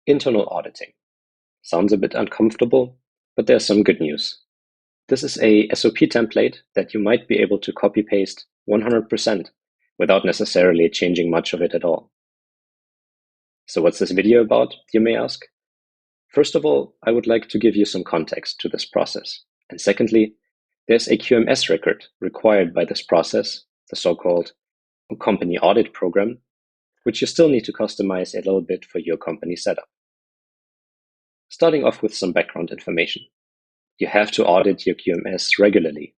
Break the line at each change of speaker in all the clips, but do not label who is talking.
Internal auditing. Sounds a bit uncomfortable, but there's some good news. This is a SOP template that you might be able to copy-paste 100% without necessarily changing much of it at all. So what's this video about, you may ask? First of all, I would like to give you some context to this process. And secondly, there's a QMS record required by this process, the so-called company audit program, which you still need to customize a little bit for your company setup. Starting off with some background information. You have to audit your QMS regularly,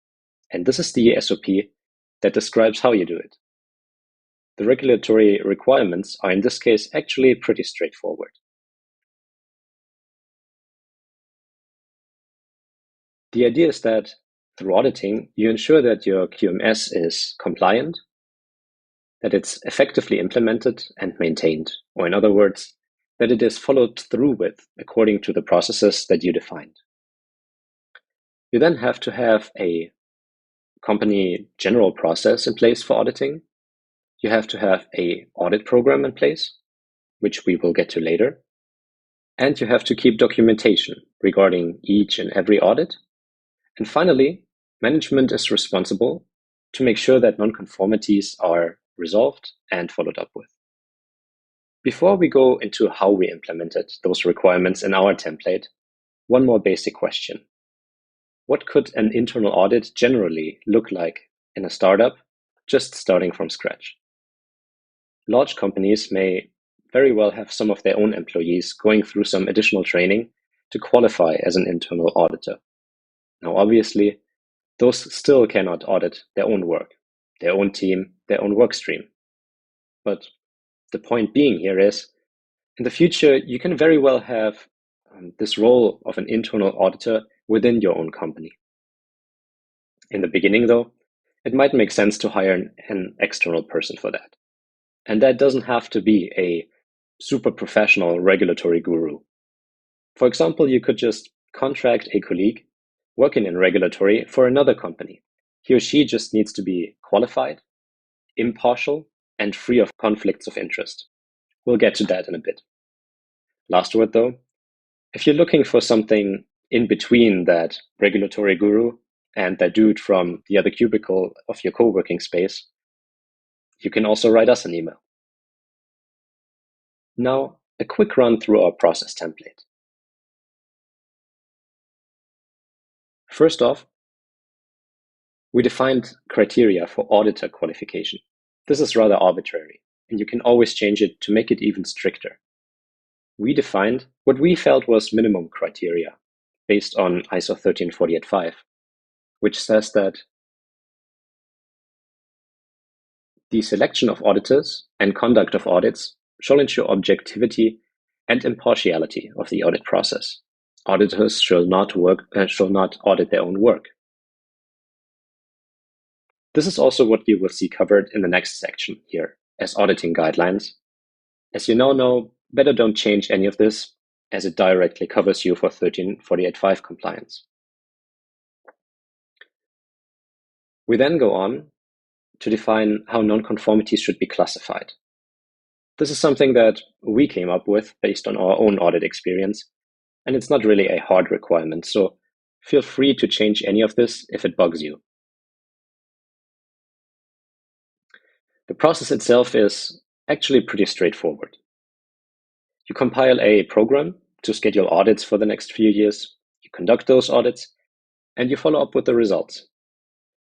and this is the SOP that describes how you do it. The regulatory requirements are in this case actually pretty straightforward. The idea is that through auditing, you ensure that your QMS is compliant, that it's effectively implemented and maintained, or in other words, that it is followed through with according to the processes that you defined. You then have to have a company general process in place for auditing. You have to have an audit program in place, which we will get to later. And you have to keep documentation regarding each and every audit. And finally, management is responsible to make sure that non-conformities are resolved and followed up with. Before we go into how we implemented those requirements in our template, one more basic question. What could an internal audit generally look like in a startup just starting from scratch? Large companies may very well have some of their own employees going through some additional training to qualify as an internal auditor. Now, obviously, those still cannot audit their own work, their own team, their own work stream. But the point being here is, in the future, you can very well have this role of an internal auditor within your own company. In the beginning, though, it might make sense to hire an external person for that. And that doesn't have to be a super professional regulatory guru. For example, you could just contract a colleague working in regulatory for another company. He or she just needs to be qualified, impartial, and free of conflicts of interest. We'll get to that in a bit. Last word though, if you're looking for something in between that regulatory guru and that dude from the other cubicle of your co-working space, you can also write us an email. Now, a quick run through our process template. First off, we defined criteria for auditor qualification. This is rather arbitrary, and you can always change it to make it even stricter. We defined what we felt was minimum criteria based on ISO 13485, which says that the selection of auditors and conduct of audits shall ensure objectivity and impartiality of the audit process. Auditors shall not audit their own work. This is also what you will see covered in the next section here as auditing guidelines. As you now know, better don't change any of this, as it directly covers you for 13485 compliance. We then go on to define how non-conformities should be classified. This is something that we came up with based on our own audit experience, and it's not really a hard requirement, so feel free to change any of this if it bugs you. The process itself is actually pretty straightforward. You compile a program to schedule audits for the next few years, you conduct those audits, and you follow up with the results.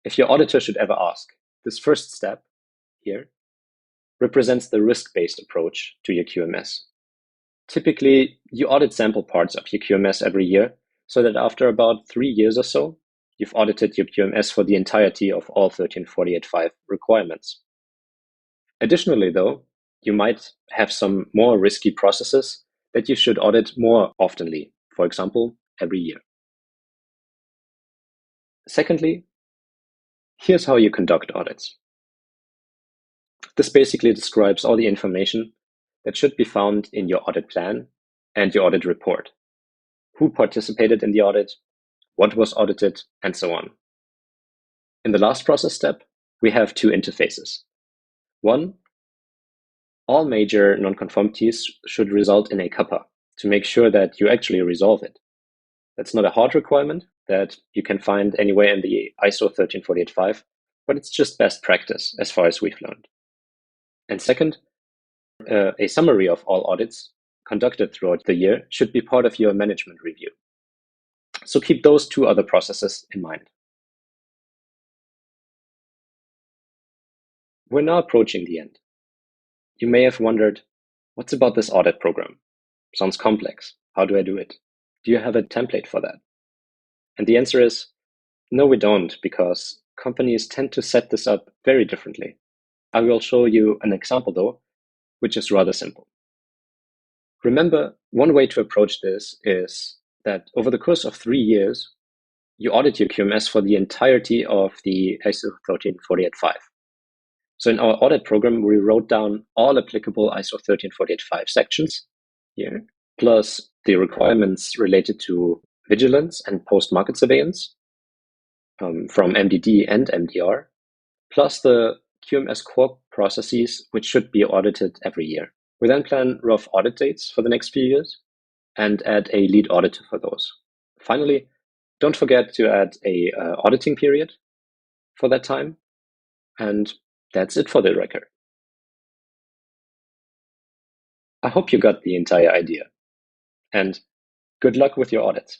If your auditor should ever ask, this first step here represents the risk-based approach to your QMS. Typically, you audit sample parts of your QMS every year, so that after about 3 years or so, you've audited your QMS for the entirety of all 13485 requirements. Additionally, though, you might have some more risky processes that you should audit more oftenly, for example, every year. Secondly, here's how you conduct audits. This basically describes all the information that should be found in your audit plan and your audit report. Who participated in the audit, what was audited, and so on. In the last process step, we have two interfaces. One, all major non-conformities should result in a CAPA to make sure that you actually resolve it. That's not a hard requirement that you can find anywhere in the ISO 13485, but it's just best practice as far as we've learned. And second, a summary of all audits conducted throughout the year should be part of your management review. So keep those two other processes in mind. We're now approaching the end. You may have wondered, what's about this audit program? Sounds complex. How do I do it? Do you have a template for that? And the answer is, no, we don't, because companies tend to set this up very differently. I will show you an example though, which is rather simple. Remember, one way to approach this is that over the course of 3 years, you audit your QMS for the entirety of the ISO 13485. So in our audit program, we wrote down all applicable ISO 13485 sections here, plus the requirements related to vigilance and post-market surveillance from MDD and MDR, plus the QMS core processes, which should be audited every year. We then plan rough audit dates for the next few years and add a lead auditor for those. Finally, don't forget to add a auditing period for that time. And that's it for the record. I hope you got the entire idea. And good luck with your audits.